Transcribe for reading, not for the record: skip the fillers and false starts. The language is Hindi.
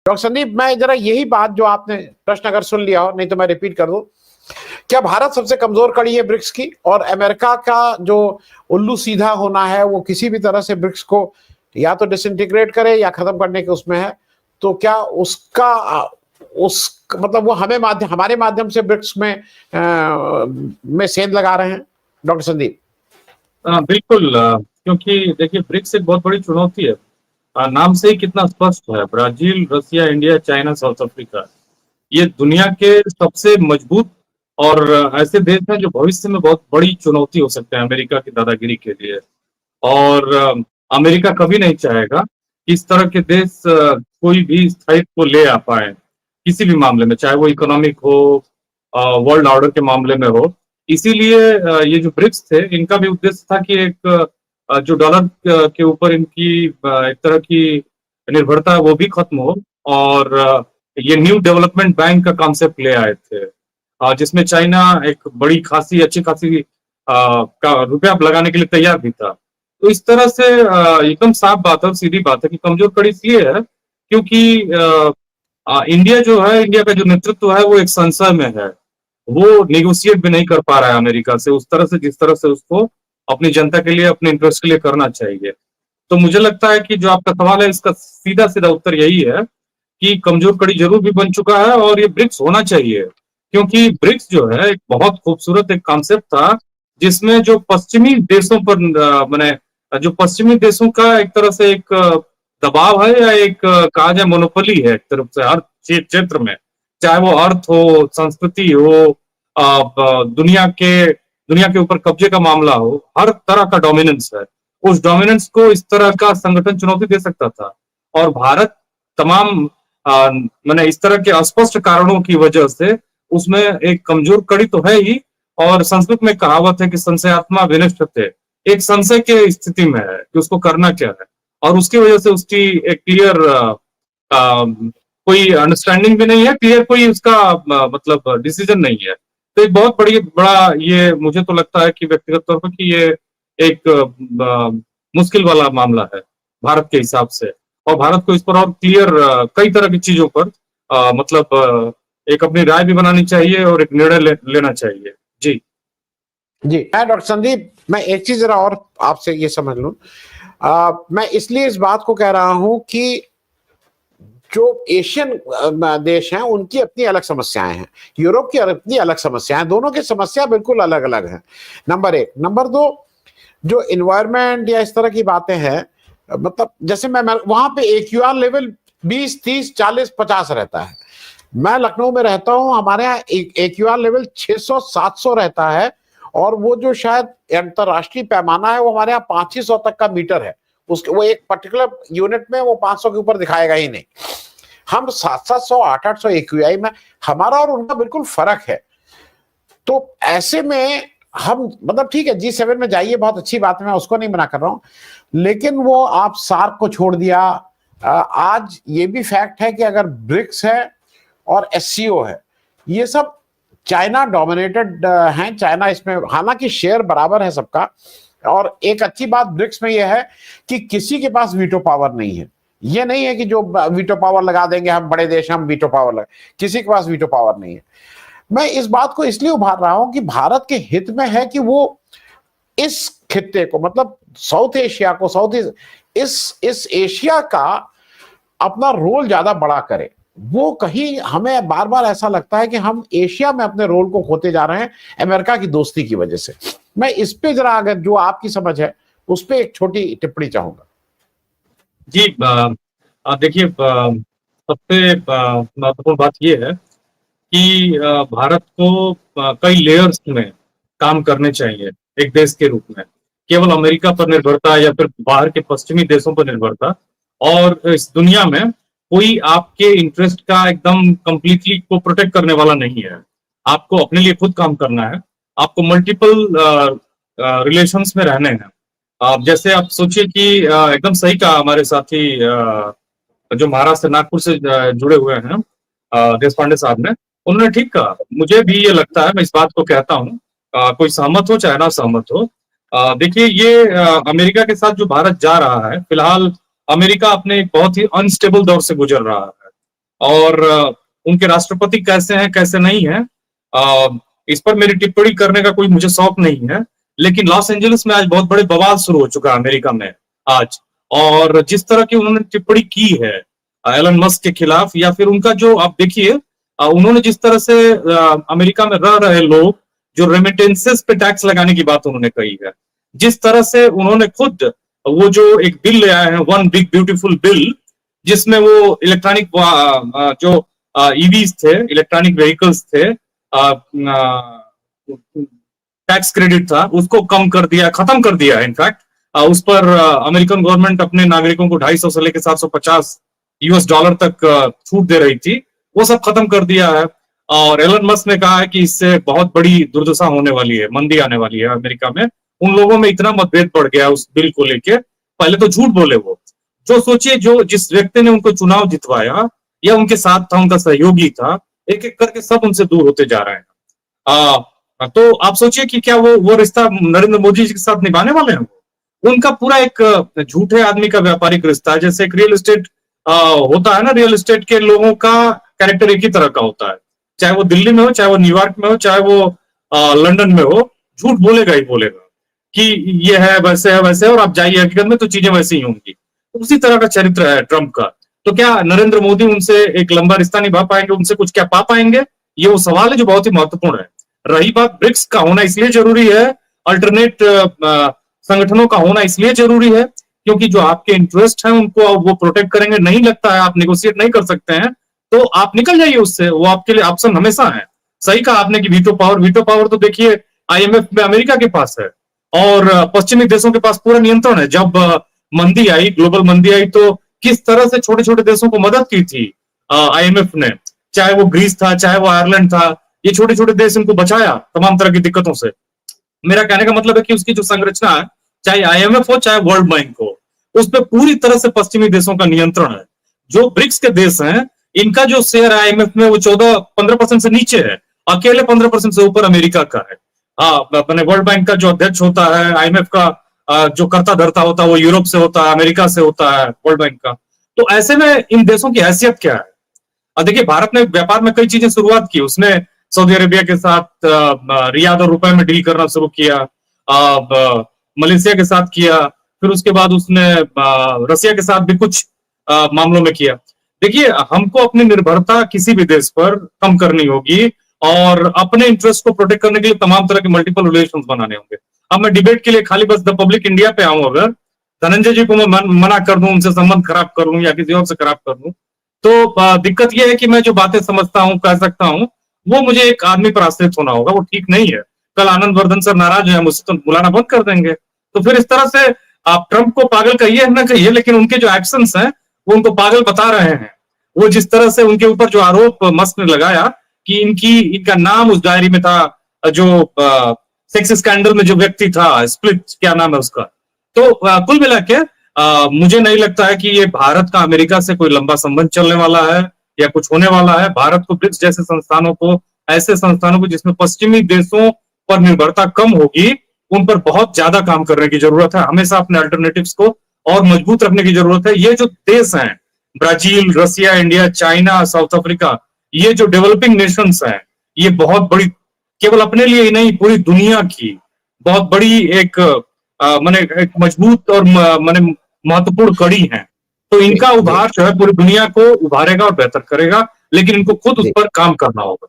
डॉक्टर संदीप, मैं जरा यही बात जो आपने प्रश्न अगर सुन लिया हो, नहीं तो मैं रिपीट कर दूं। क्या भारत सबसे कमजोर कड़ी है ब्रिक्स की, और अमेरिका का जो उल्लू सीधा होना है वो किसी भी तरह से ब्रिक्स को या तो डिसइंटीग्रेट करे या खत्म करने के उसमें है, तो क्या उसका उस मतलब वो हमारे माध्यम से ब्रिक्स में सेंध लगा रहे हैं डॉक्टर संदीप? बिल्कुल, क्योंकि देखिए ब्रिक्स एक बहुत बड़ी चुनौती है। नाम से ही कितना स्पष्ट है, ब्राजील, रसिया, इंडिया, चाइना, साउथ अफ्रीका, ये दुनिया के सबसे मजबूत और ऐसे देश हैं जो भविष्य में बहुत बड़ी चुनौती हो सकते हैं अमेरिका की दादागिरी के लिए। और अमेरिका कभी नहीं चाहेगा कि इस तरह के देश कोई भी स्थायित्व को ले आ पाए किसी भी मामले में, चाहे वो इकोनॉमिक हो, वर्ल्ड ऑर्डर के मामले में हो। इसीलिए ये जो ब्रिक्स थे, इनका भी उद्देश्य था कि एक जो डॉलर के ऊपर इनकी एक तरह की निर्भरता है वो भी खत्म हो, और ये न्यू डेवलपमेंट बैंक का कॉन्सेप्ट ले आए थे, जिसमें चाइना एक बड़ी खासी अच्छी खासी का रुपया लगाने के लिए तैयार भी था। तो इस तरह से एकदम साफ बात है, सीधी बात है कि कमजोर कड़ी इसलिए है क्योंकि इंडिया जो है, इंडिया का जो नेतृत्व है वो एक संशय में है। वो नेगोशिएट भी नहीं कर पा रहा है अमेरिका से उस तरह से जिस तरह से उसको अपनी जनता के लिए, अपने इंटरेस्ट के लिए करना चाहिए। तो मुझे लगता है कि जो आपका सवाल है इसका सीधा सीधा उत्तर यही है कि कमजोर कड़ी जरूर भी बन चुका है और ये ब्रिक्स होना चाहिए, क्योंकि ब्रिक्स जो है एक बहुत खूबसूरत एक कॉन्सेप्ट था जिसमें जो पश्चिमी देशों पर मैंने जो पश्चिमी देशों का एक तरह से एक दबाव है या एक कहा जाए मोनोपोली है एक तरफ से हर क्षेत्र में, चाहे वो अर्थ हो, संस्कृति हो, दुनिया के ऊपर कब्जे का मामला हो, हर तरह का डोमिनेंस है। उस डोमिनेंस को इस तरह का संगठन चुनौती दे सकता था, और भारत तमाम मैंने इस तरह के अस्पष्ट कारणों की वजह से उसमें एक कमजोर कड़ी तो है ही, और संस्कृत में कहावत है कि संशयात्मा विनष्टते, एक संशय के स्थिति में है कि उसको करना क्या है, और उसकी वजह से उसकी एक क्लियर कोई अंडरस्टैंडिंग भी नहीं है, क्लियर कोई उसका मतलब डिसीजन नहीं है। तो एक बहुत बड़ा ये मुझे तो लगता है कि व्यक्तिगत तौर पर कि ये एक मुश्किल वाला मामला है भारत के हिसाब से, और भारत को इस पर और क्लियर कई तरह की चीजों पर मतलब एक अपनी राय भी बनानी चाहिए और एक निर्णय लेना चाहिए। जी जी, मैं डॉक्टर संदीप, मैं एक चीज जरा और आपसे ये समझ लूं। मैं इसलिए इस बात को कह रहा हूं कि जो एशियन देश हैं उनकी अपनी अलग समस्याएं हैं, यूरोप की अपनी अलग समस्याएं, दोनों की समस्या बिल्कुल अलग अलग है, नंबर एक। नंबर दो, जो इन्वायरमेंट या इस तरह की बातें हैं, मतलब जैसे मैं वहां पे AQR लेवल 20, 30, 40, 50 रहता है। मैं लखनऊ में रहता हूं, हमारे यहाँ AQR लेवल 600, 700 रहता है, और वो जो शायद अंतरराष्ट्रीय पैमाना है वो हमारे यहाँ 500 तक का मीटर है। उसके वो एक पर्टिकुलर यूनिट में वो 500 के ऊपर दिखाएगा ही नहीं। हम 700, 800 AQI में, हमारा और उनका बिल्कुल फर्क है। तो ऐसे में हम मतलब ठीक है, G7 में जाइए, बहुत अच्छी बात है, मैं उसको नहीं मना कर रहा हूं, लेकिन वो आप सार्क को छोड़ दिया। आज ये भी फैक्ट है कि अगर ब्रिक्स है और SCO है, ये सब चाइना डोमिनेटेड हैं। चाइना इसमें, हालांकि शेयर बराबर है सबका, और एक अच्छी बात ब्रिक्स में यह है कि किसी के पास वीटो पावर नहीं है। ये नहीं है कि जो वीटो पावर लगा देंगे हम बड़े देश, हम वीटो पावर लगा, किसी के पास वीटो पावर नहीं है। मैं इस बात को इसलिए उभार रहा हूं कि भारत के हित में है कि वो इस खित्ते को, मतलब साउथ एशिया को, इस एशिया का अपना रोल ज्यादा बड़ा करे। वो कहीं हमें बार बार ऐसा लगता है कि हम एशिया में अपने रोल को खोते जा रहे हैं अमेरिका की दोस्ती की वजह से। मैं इस पे जरा, अगर जो आपकी समझ है उस पे एक छोटी टिप्पणी चाहूंगा। जी, देखिए सबसे महत्वपूर्ण बात यह है कि भारत को कई लेयर्स में काम करने चाहिए एक देश के रूप में। केवल अमेरिका पर निर्भरता या फिर बाहर के पश्चिमी देशों पर निर्भरता, और इस दुनिया में कोई आपके इंटरेस्ट का एकदम कंप्लीटली को प्रोटेक्ट करने वाला नहीं है। आपको अपने लिए खुद काम करना है, आपको मल्टीपल रिलेशंस में रहने हैं। जैसे आप सोचिए कि एकदम सही कहा हमारे साथी जो महाराष्ट्र नागपुर से जुड़े हुए हैं देश पांडे साहब ने, उन्होंने ठीक कहा। मुझे भी ये लगता है, मैं इस बात को कहता हूँ, कोई सहमत हो चाहे ना सहमत हो, देखिए ये अमेरिका के साथ जो भारत जा रहा है, फिलहाल अमेरिका अपने एक बहुत ही अनस्टेबल दौर से गुजर रहा है। और उनके राष्ट्रपति कैसे हैं कैसे नहीं है, इस पर मेरी टिप्पणी करने का कोई मुझे शौक नहीं है। लेकिन लॉस एंजलिस में आज बहुत बड़े बवाल शुरू हो चुका है अमेरिका में आज, और जिस तरह की उन्होंने टिप्पणी की है एलन मस्क के खिलाफ, या फिर उनका जो आप देखिए उन्होंने जिस तरह से अमेरिका में रह रहे लोग जो रेमिटेंसेस पे टैक्स लगाने की बात उन्होंने कही है, जिस तरह से उन्होंने खुद वो जो एक बिल ले आए हैं, वन बिग ब्यूटीफुल बिल, जिसमें वो इलेक्ट्रॉनिक जो ईवीज थे, इलेक्ट्रॉनिक व्हीकल्स थे, टैक्स क्रेडिट था, उसको कम कर दिया, खत्म कर दिया। इनफैक्ट उस पर अमेरिकन गवर्नमेंट अपने नागरिकों को 250 से लेकर $750 तक छूट दे रही थी, वो सब खत्म कर दिया है। और एलन मस्क ने कहा है कि इससे बहुत बड़ी दुर्दशा होने वाली है, मंदी आने वाली है अमेरिका में। उन लोगों में इतना मतभेद बढ़ गया उस बिल को लेके, पहले तो झूठ बोले वो, जो सोचिए जो जिस व्यक्ति ने उनको चुनाव जितवाया या उनके साथ था, उनका सहयोगी था, एक एक करके सब उनसे दूर होते जा रहे हैं। तो आप सोचिए कि क्या वो रिश्ता नरेंद्र मोदी जी के साथ निभाने वाले हैं? उनका पूरा एक झूठे आदमी का व्यापारिक रिश्ता है। जैसे एक रियल एस्टेट होता है ना, रियल एस्टेट के लोगों का कैरेक्टर एक ही तरह का होता है, चाहे वो दिल्ली में हो, चाहे वो न्यूयॉर्क में हो, चाहे वो लंदन में हो, झूठ बोलेगा ही बोलेगा कि ये है वैसे है वैसे है, और आप जाइए हकीकत में तो चीजें वैसी ही होंगी। उसी तरह का चरित्र है ट्रंप का। तो क्या नरेंद्र मोदी उनसे एक लंबा रिश्ता निभा पाएंगे, उनसे कुछ क्या पा पाएंगे? ये वो सवाल है जो बहुत ही महत्वपूर्ण है। रही बात ब्रिक्स का होना इसलिए जरूरी है, अल्टरनेट संगठनों का होना इसलिए जरूरी है क्योंकि जो आपके इंटरेस्ट हैं उनको वो प्रोटेक्ट करेंगे। नहीं लगता है, आप निगोशिएट नहीं कर सकते हैं, तो आप निकल जाइए उससे, वो आपके लिए ऑप्शन हमेशा है। सही कहा आपने कि वीटो पावर तो देखिए IMF में अमेरिका के पास है और पश्चिमी देशों के पास पूरा नियंत्रण है। जब मंदी आई, ग्लोबल मंदी आई, तो किस तरह से छोटे छोटे देशों को मदद की थी IMF ने, चाहे वो ग्रीस था, चाहे वो आयरलैंड था, ये छोटे छोटे देश इनको बचाया तमाम तरह की दिक्कतों से। मेरा कहने का मतलब है कि उसकी जो संरचना है, चाहे IMF हो चाहे वर्ल्ड बैंक हो, उस पर पूरी तरह से पश्चिमी देशों का नियंत्रण है। जो ब्रिक्स के देश हैं, इनका जो शेयर IMF में वो 14-15% से नीचे है, अकेले 15% से ऊपर अमेरिका का है। अपने वर्ल्ड बैंक का जो अध्यक्ष होता है, IMF का जो कर्ता धर्ता होता है, वो यूरोप से होता है, अमेरिका से होता है वर्ल्ड बैंक का। तो ऐसे में इन देशों की हैसियत क्या है? देखिए, भारत ने व्यापार में कई चीजें शुरुआत की। उसने सऊदी अरेबिया के साथ रियाद और रुपए में डील करना शुरू किया, मलेशिया के साथ किया, फिर उसके बाद उसने रसिया के साथ भी कुछ मामलों में किया। देखिए, हमको अपनी निर्भरता किसी भी देश पर कम करनी होगी और अपने इंटरेस्ट को प्रोटेक्ट करने के लिए तमाम तरह के मल्टीपल रिलेशन बनाने होंगे। अब मैं डिबेट के लिए खाली बस द पब्लिक इंडिया पे आऊं, अगर धनंजय जी को मैं मना कर दूं, उनसे संबंध खराब कर लूं या किसी और से खराब कर दूं, तो दिक्कत यह है कि मैं जो बातें समझता हूं, कह सकता हूं, वो मुझे एक आदमी पर आश्रित होना होगा, वो ठीक नहीं है। कल आनंद वर्धन सर नाराज है, मुझसे तो बुलाना बंद कर देंगे। तो फिर इस तरह से आप ट्रंप को पागल कहिए ना कहिए, लेकिन उनके जो एक्शंस हैं वो उनको पागल बता रहे हैं। वो जिस तरह से उनके ऊपर जो आरोप मस्क ने लगाया कि इनका नाम उस डायरी में था, जो सेक्स स्कैंडल में जो व्यक्ति था, स्प्लिट क्या नाम है उसका। तो कुल मिला के मुझे नहीं लगता है कि ये भारत का अमेरिका से कोई लंबा संबंध चलने वाला है या कुछ होने वाला है। भारत को ब्रिक्स जैसे संस्थानों को, ऐसे संस्थानों को जिसमें पश्चिमी देशों पर निर्भरता कम होगी, उन पर बहुत ज्यादा काम करने की जरूरत है। हमेशा अपने अल्टरनेटिव्स को और मजबूत रखने की जरूरत है। ये जो देश हैं, ब्राजील, रसिया, इंडिया, चाइना, साउथ अफ्रीका, ये जो डेवलपिंग नेशंस हैं, ये बहुत बड़ी, केवल अपने लिए ही नहीं पूरी दुनिया की बहुत बड़ी एक माने एक मजबूत और माने महत्वपूर्ण कड़ी है। तो इनका उभार जो है पूरी दुनिया को उभारेगा और बेहतर करेगा, लेकिन इनको खुद उस पर काम करना होगा।